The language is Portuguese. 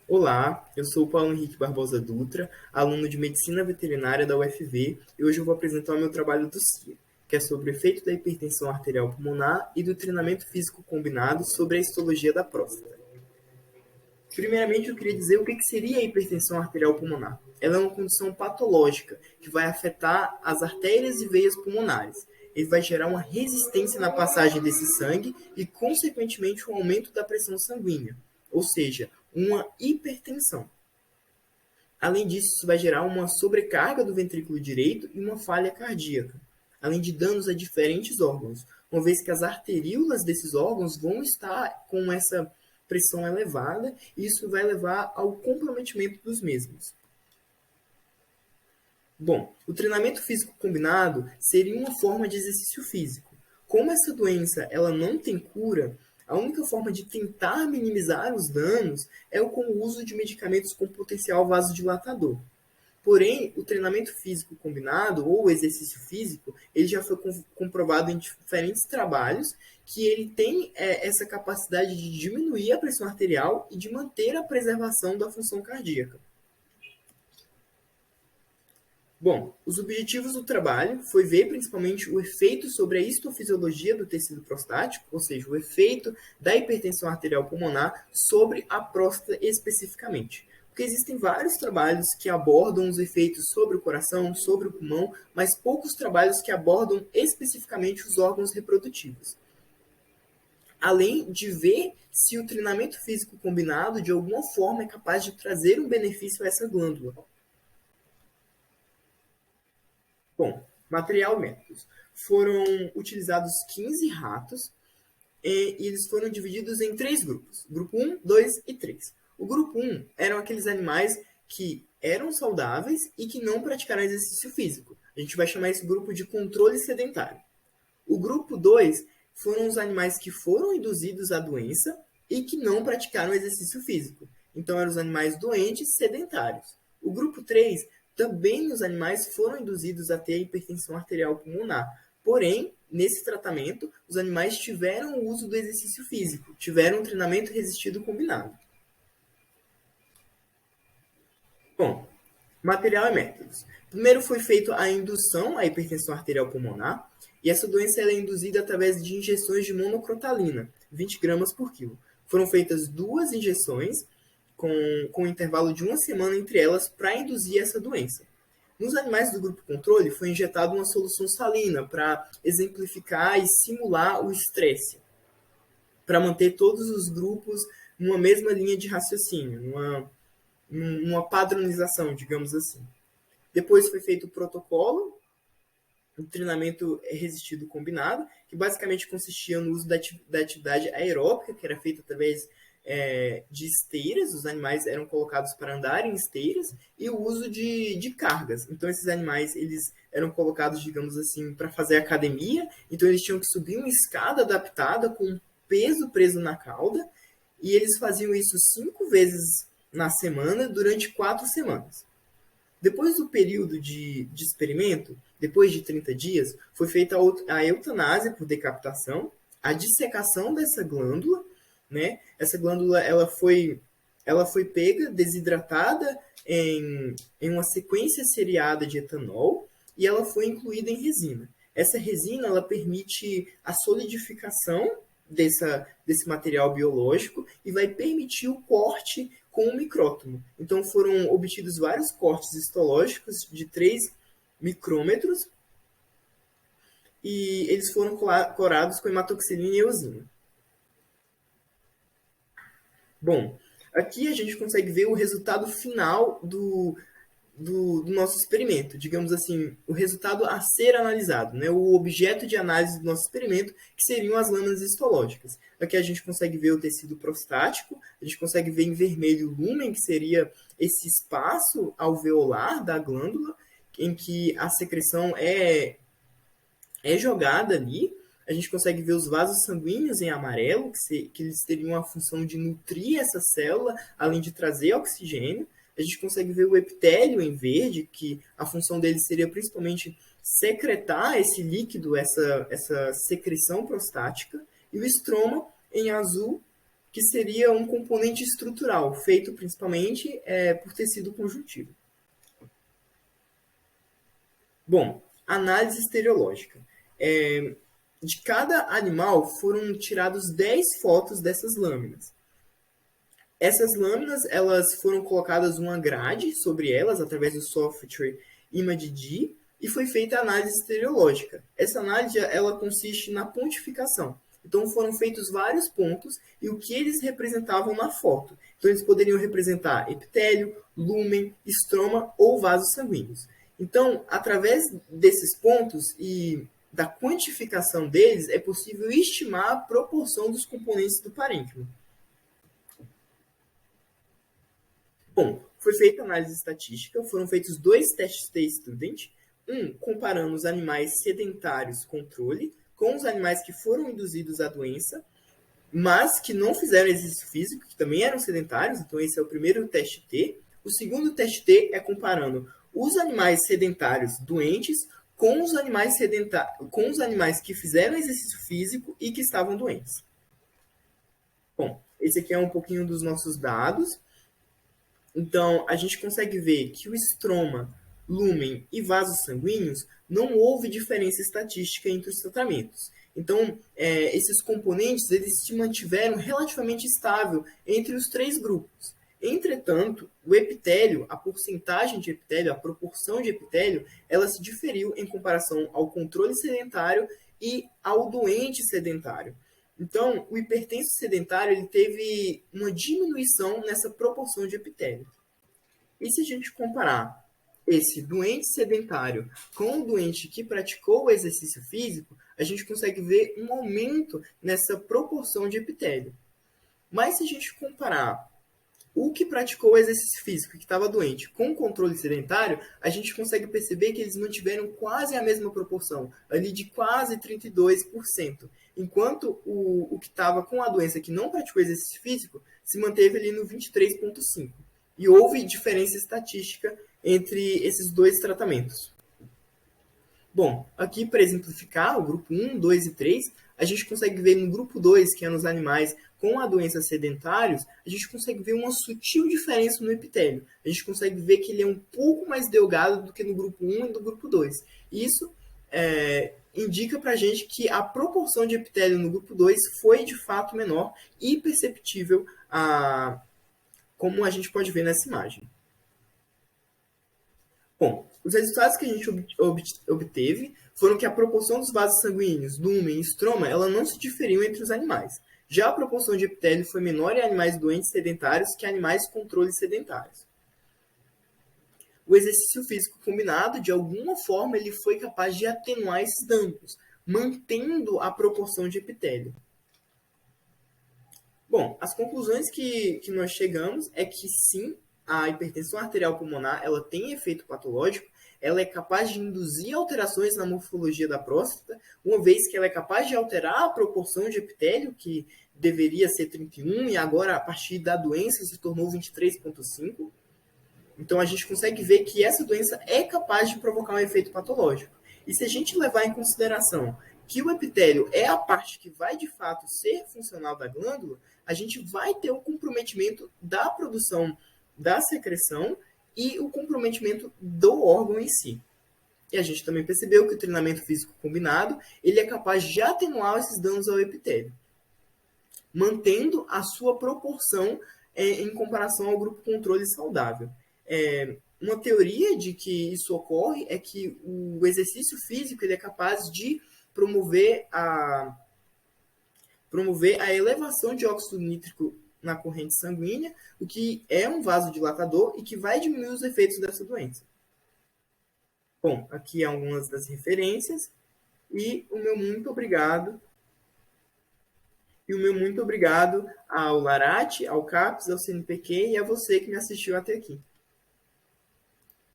Olá, eu sou o Paulo Henrique Barbosa Dutra, aluno de Medicina Veterinária da UFV, e hoje eu vou apresentar o meu trabalho do CIA, que é sobre o efeito da hipertensão arterial pulmonar e do treinamento físico combinado sobre a histologia da próstata. Primeiramente, eu queria dizer o que seria a hipertensão arterial pulmonar. Ela é uma condição patológica que vai afetar as artérias e veias pulmonares. Ele vai gerar uma resistência na passagem desse sangue e, consequentemente, um aumento da pressão sanguínea, ou seja, uma hipertensão. Além disso, isso vai gerar uma sobrecarga do ventrículo direito e uma falha cardíaca, além de danos a diferentes órgãos, uma vez que as arteríolas desses órgãos vão estar com essa pressão elevada e isso vai levar ao comprometimento dos mesmos. Bom, o treinamento físico combinado seria uma forma de exercício físico. Como essa doença ela não tem cura, a única forma de tentar minimizar os danos é com o uso de medicamentos com potencial vasodilatador. Porém, o treinamento físico combinado ou o exercício físico, ele já foi comprovado em diferentes trabalhos que ele tem essa capacidade de diminuir a pressão arterial e de manter a preservação da função cardíaca. Bom, os objetivos do trabalho foi ver principalmente o efeito sobre a histofisiologia do tecido prostático, ou seja, o efeito da hipertensão arterial pulmonar sobre a próstata especificamente. Porque existem vários trabalhos que abordam os efeitos sobre o coração, sobre o pulmão, mas poucos trabalhos que abordam especificamente os órgãos reprodutivos. Além de ver se o treinamento físico combinado de alguma forma é capaz de trazer um benefício a essa glândula. Bom, material e métodos. Foram utilizados 15 ratos e eles foram divididos em três grupos. Grupo 1, 2 e 3. O grupo 1 eram aqueles animais que eram saudáveis e que não praticaram exercício físico. A gente vai chamar esse grupo de controle sedentário. O grupo 2 foram os animais que foram induzidos à doença e que não praticaram exercício físico. Então, eram os animais doentes sedentários. O grupo 3 também os animais foram induzidos a ter hipertensão arterial pulmonar. Porém, nesse tratamento, os animais tiveram o uso do exercício físico, tiveram um treinamento resistido combinado. Bom, material e métodos. Primeiro foi feita a indução à hipertensão arterial pulmonar, e essa doença é induzida através de injeções de monocrotalina, 20 gramas por quilo. Foram feitas duas injeções, com um intervalo de uma semana entre elas, para induzir essa doença. Nos animais do grupo controle, foi injetada uma solução salina para exemplificar e simular o estresse, para manter todos os grupos numa mesma linha de raciocínio, numa padronização, digamos assim. Depois foi feito o protocolo, um treinamento resistido combinado, que basicamente consistia no uso da atividade aeróbica, que era feita através de esteiras, os animais eram colocados para andar em esteiras, e o uso de cargas. Então, esses animais eles eram colocados, digamos assim, para fazer academia, então eles tinham que subir uma escada adaptada com um peso preso na cauda, e eles faziam isso 5 vezes na semana durante 4 semanas. Depois do período de experimento, depois de 30 dias, foi feita a eutanásia por decapitação, a dissecação dessa glândula, né? Essa glândula ela foi pega, desidratada em uma sequência seriada de etanol e ela foi incluída em resina. Essa resina ela permite a solidificação desse material biológico e vai permitir o corte com o micrótomo. Então foram obtidos vários cortes histológicos de 3 micrômetros e eles foram clorados com hematoxilina e eosina. Bom, aqui a gente consegue ver o resultado final do nosso experimento, digamos assim, o resultado a ser analisado, né? O objeto de análise do nosso experimento, que seriam as lâminas histológicas. Aqui a gente consegue ver o tecido prostático, a gente consegue ver em vermelho o lúmen, que seria esse espaço alveolar da glândula, em que a secreção é jogada ali. A gente consegue ver os vasos sanguíneos em amarelo, que eles teriam a função de nutrir essa célula, além de trazer oxigênio. A gente consegue ver o epitélio em verde, que a função dele seria principalmente secretar esse líquido, essa secreção prostática. E o estroma em azul, que seria um componente estrutural, feito principalmente por tecido conjuntivo. Bom, análise estereológica. De cada animal foram tirados 10 fotos dessas lâminas. Essas lâminas elas foram colocadas uma grade sobre elas através do software ImageD e foi feita a análise estereológica. Essa análise ela consiste na pontificação. Então foram feitos vários pontos e o que eles representavam na foto. Então eles poderiam representar epitélio, lúmen, estroma ou vasos sanguíneos. Então, através desses pontos e da quantificação deles, é possível estimar a proporção dos componentes do parênquima. Bom, foi feita análise estatística, foram feitos 2 testes T-Student, comparando os animais sedentários controle com os animais que foram induzidos à doença, mas que não fizeram exercício físico, que também eram sedentários, então esse é o primeiro teste T. O segundo teste T é comparando os animais sedentários doentes com os animais que fizeram exercício físico e que estavam doentes. Bom, esse aqui é um pouquinho dos nossos dados. Então, a gente consegue ver que o estroma, lúmen e vasos sanguíneos não houve diferença estatística entre os tratamentos. Então, esses componentes eles se mantiveram relativamente estável entre os 3 grupos. Entretanto, o epitélio, a porcentagem de epitélio, a proporção de epitélio, ela se diferiu em comparação ao controle sedentário e ao doente sedentário. Então, o hipertenso sedentário ele teve uma diminuição nessa proporção de epitélio. E se a gente comparar esse doente sedentário com o doente que praticou o exercício físico, a gente consegue ver um aumento nessa proporção de epitélio. Mas se a gente comparar o que praticou o exercício físico e que estava doente com o controle sedentário, a gente consegue perceber que eles mantiveram quase a mesma proporção, ali de quase 32%, enquanto o que estava com a doença que não praticou exercício físico se manteve ali no 23,5%. E houve diferença estatística entre esses 2 tratamentos. Bom, aqui para exemplificar o grupo 1, 2 e 3, a gente consegue ver no grupo 2, que é nos animais com a doença sedentários, a gente consegue ver uma sutil diferença no epitélio. A gente consegue ver que ele é um pouco mais delgado do que no grupo 1 e no grupo 2. Isso indica para a gente que a proporção de epitélio no grupo 2 foi de fato menor e perceptível, como a gente pode ver nessa imagem. Bom, os resultados que a gente obteve foram que a proporção dos vasos sanguíneos, lúmen e estroma, ela não se diferiu entre os animais. Já a proporção de epitélio foi menor em animais doentes sedentários que animais controle sedentários. O exercício físico combinado, de alguma forma, ele foi capaz de atenuar esses danos, mantendo a proporção de epitélio. Bom, as conclusões que nós chegamos é que sim, a hipertensão arterial pulmonar ela tem efeito patológico, ela é capaz de induzir alterações na morfologia da próstata, uma vez que ela é capaz de alterar a proporção de epitélio, que deveria ser 31, e agora, a partir da doença, se tornou 23,5. Então, a gente consegue ver que essa doença é capaz de provocar um efeito patológico. E se a gente levar em consideração que o epitélio é a parte que vai, de fato, ser funcional da glândula, a gente vai ter o comprometimento da produção da secreção e o comprometimento do órgão em si. E a gente também percebeu que o treinamento físico combinado ele é capaz de atenuar esses danos ao epitélio, mantendo a sua proporção em comparação ao grupo controle saudável. Uma teoria de que isso ocorre é que o exercício físico ele é capaz de promover a elevação de óxido nítrico na corrente sanguínea, o que é um vasodilatador e que vai diminuir os efeitos dessa doença. Bom, aqui algumas das referências e o meu muito obrigado. E o meu muito obrigado ao Larate, ao CAPES, ao CNPq e a você que me assistiu até aqui.